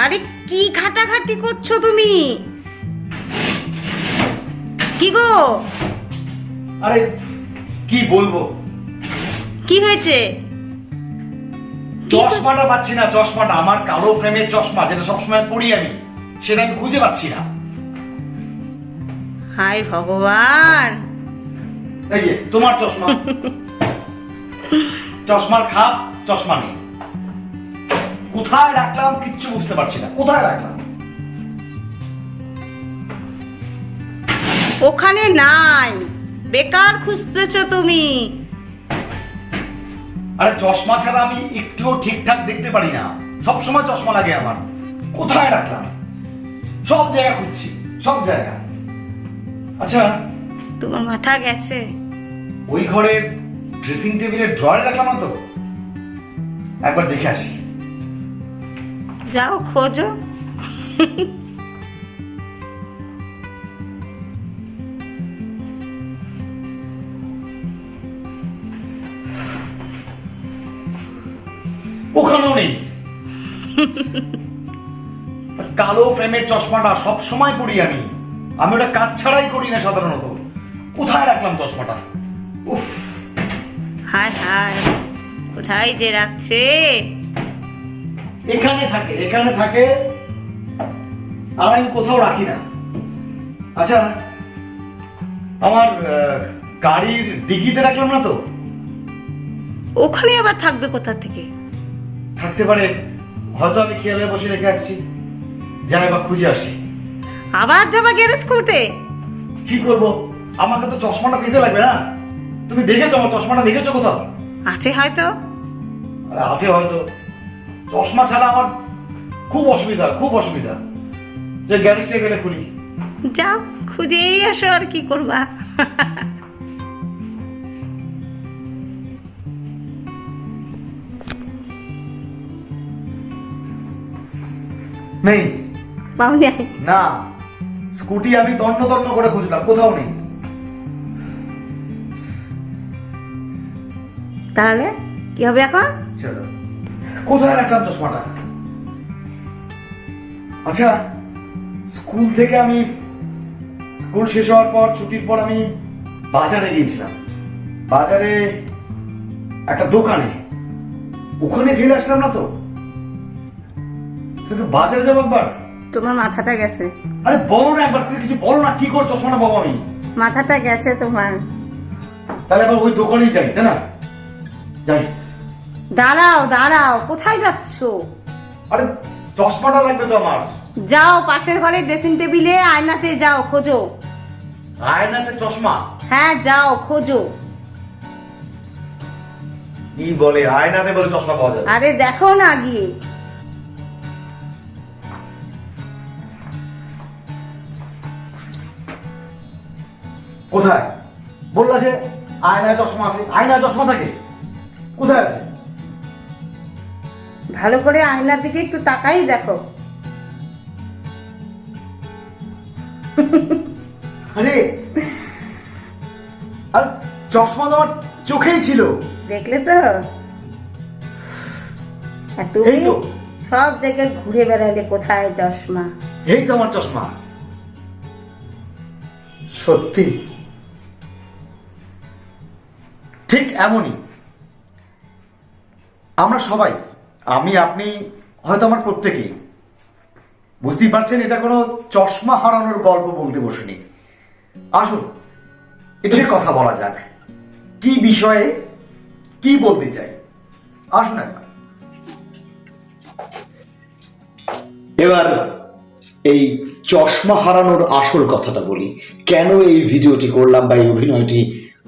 আরে কি ঘাটাঘাটি করছো তুমি? কি গো? আরে কি বলবো, কি হয়েছে? চশমাটা পাচ্ছি না। চশমাটা আমার কালো ফ্রেমের চশমা, যেটা সবসময় পরি আমি, সেটা আমি খুঁজে পাচ্ছি না। হায় ভগবান, এই যে তোমার চশমা, চশমার খাপ, চশমা নেই। কোথায় রাখলাম কিচ্ছু বুঝতে পারছি না, কোথায় রাখলাম। ওখানে নাই, বেকার খুঁজতেছো তুমি। আরে চশমা ছাড়া আমি একটুও ঠিকঠাক দেখতে পারি না, সব সময় চশমা লাগে আমার। কোথায় রাখলাম? সব জায়গা খুঁজছি, সব জায়গা। আচ্ছা, তোমার মাথা গেছে? ওই ঘরের ড্রেসিং টেবিলের ড্রয়ারে রাখলাম না তো? একবার দেখে আসি। যাও খোঁজো। ওখানেও নেই। কালো ফ্রেমের চশমাটা সব সময় পরি আমি, আমি ওটা কাজ ছাড়াই করি না সাধারণত। কোথায় রাখলাম চশমাটা? উফ, হায় হায়, কোথায় যে রাখছে। এখানে থাকে, এখানে থাকে, আর আমি কোথাও রাখি না। আচ্ছা, আমার গাড়ির ডিগিতে রাখলাম না তো? ওখানে আবার থাকবে কোথা থেকে? থাকতে পারে, হয়তো আমি খেয়ালে বসে রেখে আসছি। যাই এবার খুঁজে আসি। আবার যাবা গ্যারেজ খুলতে? কি করব, আমাকে তো চশমাটা পেতে লাগবে না? তুমি দেখেছো আমার চশমাটা, দেখেছো কোথাও? আছে হয়তো। আরে আছে হয়তো, চশমা ছাড়া আমার খুব অসুবিধা, খুব অসুবিধা। যে গ্যারেজটা গেলে খুলি। যাও খুঁজেই আসো, আর কি করবা। নেই পাওনি? না, স্কুটি আমি তন্ন তন্ন করে খুঁজলাম, কোথাও নেই। তাহলে কি হবে এখন? চলো, কোথায় রাখলাম চশমাটা? আচ্ছা, স্কুল থেকে আমি, স্কুল শেষ হওয়ার পর, ছুটির পর আমি বাজারে গিয়েছিলাম। বাজারে একটা দোকানে, ওখানে ফেলে আসলাম না তো? তুমি বাজারে যাবো একবার? তোমার মাথাটা গেছে। আরে বলো না একবার, তুমি কিছু বলো না, কি করে চশমাটা পাবো আমি? মাথাটা গেছে তোমার। তাহলে আবার ওই দোকানেই যাই, তাই না? যাই। দাঁড়াও দাঁড়াও, কোথায় যাচ্ছো? আরে চশমাটা লাগবে তো আমার। যাও পাশের ঘরে ড্রেসিং টেবিলে আয়নাতে যাও খোঁজো। আয়নাতে চশমা? হ্যাঁ যাও খোঁজো। কি বলে, আয়নাতে বলে চশমা পাওয়া যাবে? আরে দেখো না গিয়ে। কোথায়? বললা যে আয়নায় চশমা আছে, আয়নায় চশমা থাকে, কোথায় আছে? ভালো করে আয়নার দিকে একটু তাকাই দেখো। আরে আরে চশমা তো আমার চোখেই ছিল। দেখলে তো? আর তুমি এই তো। সব জায়গায় ঘুরে বেড়ালে, কোথায় চশমা? এই তো আমার চশমা। সত্যি ঠিক এমনই আমরা সবাই, আমি, আপনি, হয়তো আমার প্রত্যেকেই, বুঝতেই পারছেন এটা কোনো চশমা হারানোর গল্প বলতে বসিনি। আসুন এটার কথা বলা যাক, কি বিষয়ে কি বলতে চাই। আসুন একবার। এবার এই চশমা হারানোর আসল কথাটা বলি, কেন এই ভিডিওটি করলাম বা এই অভিনয়টি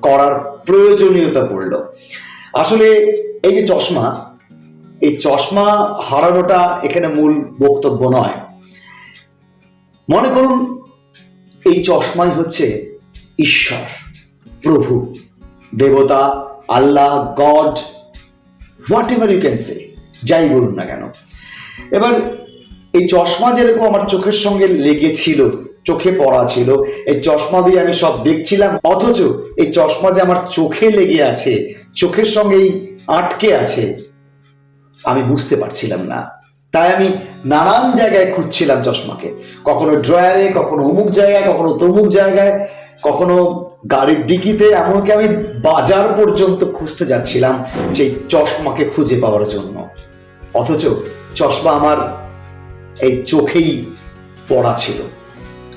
করার প্রয়োজনীয়তা পড়ল। আসলে এই যে চশমা, এই চশমা হারানোটা এখানে মূল বক্তব্য নয়। মনে করুন এই চশমাই হচ্ছে ঈশ্বর, প্রভু, দেবতা, আল্লাহ, God, whatever you can say, যাই বলুন না কেন। এবার এই চশমা যেরকম আমার চোখের সঙ্গে লেগেছিল, চোখে পড়া ছিল, এই চশমা দিয়ে আমি সব দেখছিলাম, অথচ এই চশমা যে আমার চোখে লেগে আছে, চোখের সঙ্গেই আটকে আছে, আমি বুঝতে পারছিলাম না। তাই আমি নানান জায়গায় খুঁজছিলাম চশমাকে, কখনো ড্রয়ারে, কখনো অমুক জায়গায়, কখনো তমুক জায়গায়, কখনো গাড়ির ডিকিতে, এমনকি আমি বাজার পর্যন্ত খুঁজতে যাচ্ছিলাম সেই চশমাকে খুঁজে পাওয়ার জন্য। অথচ চশমা আমার এই চোখেই পড়া ছিল,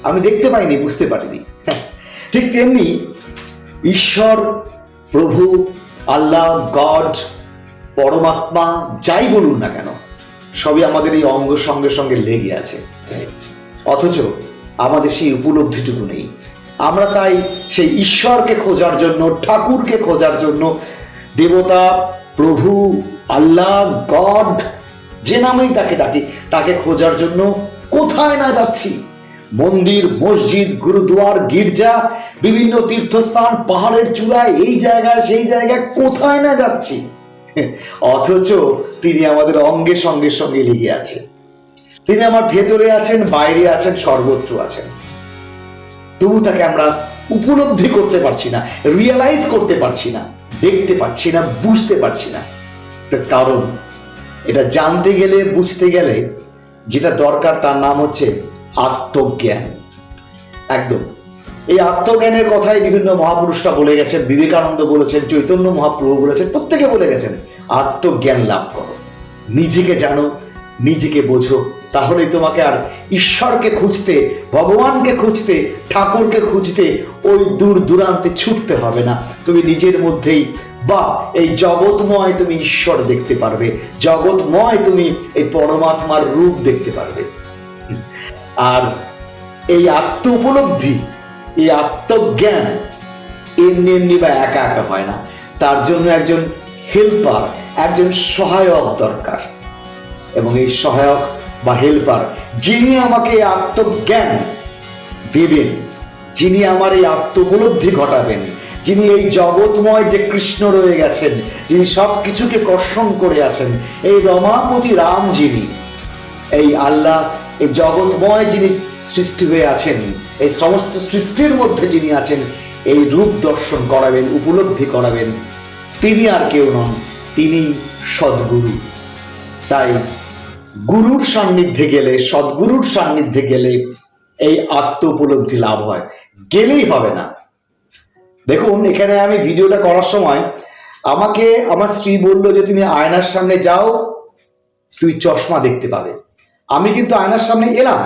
আমি দেখতে পাইনি, বুঝতে পারিনি। ঠিক তেমনি ঈশ্বর, প্রভু, আল্লাহ, গড, পরমাত্মা, যাই বলুন না কেন, সবই আমাদের এই অঙ্গ সঙ্গে সঙ্গে লেগে আছে, অথচ আমাদের সেই উপলব্ধিটুকু নেই। আমরা তাই সেই ঈশ্বরকে খোঁজার জন্য, ঠাকুরকে খোঁজার জন্য, দেবতা, প্রভু, আল্লাহ, গড, যে নামেই তাকে ডাকি, তাকে খোঁজার জন্য কোথায় না যাচ্ছি। মন্দির, মসজিদ, গুরুদুয়ার, গির্জা, বিভিন্ন তীর্থস্থান, পাহাড়ের চূড়ায়, এই জায়গায় সেই জায়গায় কোথায় না যাচ্ছি, অথচ তিনি আমাদের অঙ্গে সঙ্গে সঙ্গে লেগে আছে। তিনি আমার ভেতরে আছেন, বাইরে আছেন, সর্বত্র আছেন। তবু তাকে আমরা উপলব্ধি করতে পারছি না, রিয়েলাইজ করতে পারছি না, দেখতে পাচ্ছি না, বুঝতে পারছি না। কারণ এটা জানতে গেলে, বুঝতে গেলে যেটা দরকার তার নাম হচ্ছে আত্মজ্ঞান। একদম এই আত্মজ্ঞানের কথাই বিভিন্ন মহাপুরুষরা বলে গেছেন, বিবেকানন্দ বলেছেন, চৈতন্য মহাপ্রভু বলেছেন, প্রত্যেকে বলে গেছেন আত্মজ্ঞান লাভ করো, নিজেকে জানো, নিজেকে বোঝো, তাহলেই তোমাকে আর ঈশ্বরকে খুঁজতে, ভগবানকে খুঁজতে, ঠাকুরকে খুঁজতে ওই দূর দূরান্তে ছুটতে হবে না। তুমি নিজের মধ্যেই বা এই জগৎময় তুমি ঈশ্বর দেখতে পারবে, জগৎময় তুমি এই পরমাত্মার রূপ দেখতে পারবে। আর এই আত্ম উপলব্ধি, এই আত্মজ্ঞান এমনি এমনি বা একা একা হয় না, তার জন্য একজন হেল্পার, একজন সহায়ক দরকার। এবং এই সহায়ক বা হেল্পার যিনি আমাকে আত্মজ্ঞান দেবেন, যিনি আমার এই আত্ম উপলব্ধি ঘটাবেন, যিনি এই জগৎময় যে কৃষ্ণ রয়ে গেছেন, যিনি সব কিছুকে কর্ষণ করে আছেন, এই রমাপতি রাম, যিনি এই আল্লাহ, এই জগৎময় যিনি সৃষ্টি হয়ে আছেন, এই সমস্ত সৃষ্টির মধ্যে যিনি আছেন, এই রূপ দর্শন করাবেন, উপলব্ধি করাবেন, তিনি আর কেউ নন, তিনি সদ্গুরু। তাই গুরুর সান্নিধ্যে গেলে, সদ্গুরুর সান্নিধ্যে গেলে এই আত্ম উপলব্ধি লাভ হয়, গেলেই হবে না। দেখুন, এখানে আমি ভিডিওটা করার সময় আমাকে আমার স্ত্রী বলল যে তুমি আয়নার সামনে যাও, তুই চশমা দেখতে পাবে। আমি কিন্তু আয়নার সামনে এলাম,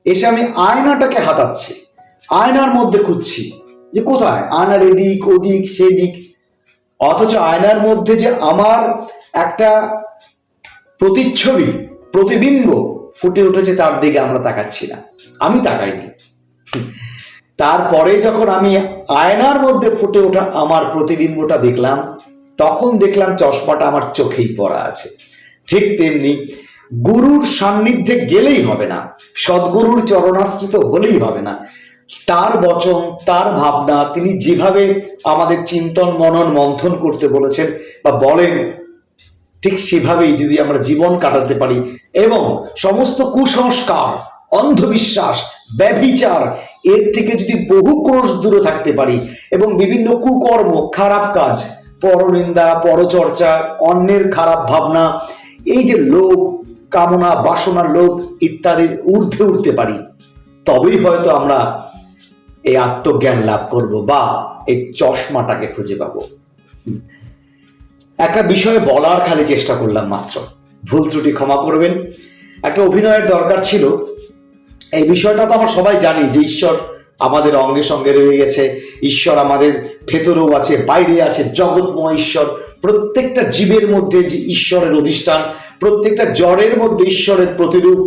এসে আমি আয়নাটাকে হাতাচ্ছি, আয়নার মধ্যে খুঁজছি যে কোথায়, আয়নার এদিক ওদিক সেদিক, অথচ আয়নার মধ্যে যে আমার একটা প্রতিচ্ছবি, প্রতিবিম্ব ফুটে উঠেছে, তার দিকে আমরা তাকাচ্ছি না, আমি তাকাইনি। তারপরে যখন আমি আয়নার মধ্যে ফুটে ওঠা আমার প্রতিবিম্বটা দেখলাম, তখন দেখলাম চশমাটা আমার চোখেই পড়া আছে। ঠিক তেমনি গুরুর সান্নিধ্যে গেলেই হবে না, সদ্গুরুর চরণাশ্রিত হলেই হবে না। তার বচন, তার ভাবনা, তিনি যেভাবে আমাদের চিন্তন মনন মন্থন করতে বলেছেন বা বলেন, ঠিক সেভাবেই যদি আমরা জীবন কাটাতে পারি এবং সমস্ত কুসংস্কার, অন্ধবিশ্বাস, ব্যভিচার, এর থেকে যদি বহু ক্রোশ দূরে থাকতে পারি এবং বিভিন্ন কুকর্ম, খারাপ কাজ, পরনিন্দা, পরচর্চা, অন্যের খারাপ ভাবনা, এই যে লোভ, কামনা, বাসনা, লোভ ইত্যাদির ঊর্ধ্বে উঠতে পারি, তবেই হয়তো আমরা এই আত্মজ্ঞান লাভ করব বা এই চশমাটাকে খুঁজে পাবো। একটা বিষয়ে বলার খালি চেষ্টা করলাম মাত্র, ভুল ত্রুটি ক্ষমা করবেন। একটা অভিনয়ের দরকার ছিল। এই বিষয়টা তো আমরা সবাই জানি যে ঈশ্বর আমাদের অঙ্গে সঙ্গে রয়ে গেছে, ঈশ্বর আমাদের ভেতরেও আছে, বাইরে আছে, জগৎময় ঈশ্বর, প্রত্যেকটা জীবের মধ্যে যে ঈশ্বরের অধিষ্ঠান, প্রত্যেকটা জড়ের মধ্যে ঈশ্বরের প্রতিরূপ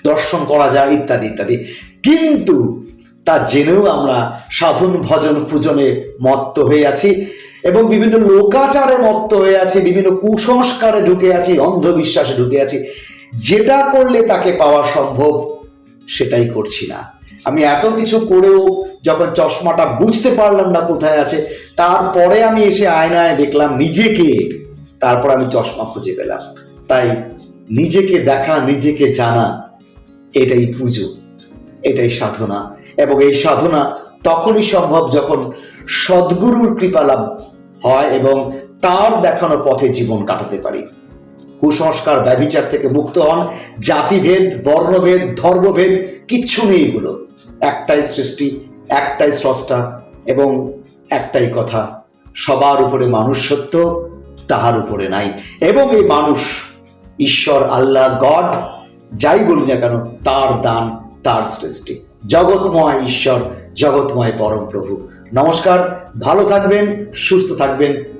দর্শন করা যায়, ইত্যাদি ইত্যাদি। কিন্তু তা জেনেও আমরা সাধন ভজন পূজনে মত্ত হয়ে আছি এবং বিভিন্ন লোকাচারে মত্ত হয়ে আছি, বিভিন্ন কুসংস্কারে ঢুকে আছি, অন্ধবিশ্বাসে ঢুকে আছি। যেটা করলে তাকে পাওয়া সম্ভব সেটাই করছি না। আমি এত কিছু করেও যখন চশমাটা বুঝতে পারলাম না কোথায় আছে, তারপরে আমি এসে আয়নায় দেখলাম নিজেকে, তারপর আমি চশমা খুঁজে পেলাম। তাই নিজেকে দেখা, নিজেকে জানা, এটাই পুজো, এটাই সাধনা। এবং এই সাধনা তখনই সম্ভব যখন সদ্গুরুর কৃপা লাভ হয় এবং তার দেখানো পথে জীবন কাটাতে পারি। কুসংস্কার ব্যভিচার থেকে মুক্ত হন। জাতিভেদ, বর্ণভেদ, ধর্মভেদ কিচ্ছু নেই। এগুলো একটাই সৃষ্টি, একটাই স্রষ্টা এবং একটাই কথা, সবার উপরে মানুষ সত্য, তাহার উপরে নাই। এবং এই মানুষ ঈশ্বর, আল্লাহ, গড যাই বলি না কেন, তার দান, তার সৃষ্টি। জগৎময় ঈশ্বর, জগৎময় পরম প্রভু। নমস্কার, ভালো থাকবেন, সুস্থ থাকবেন।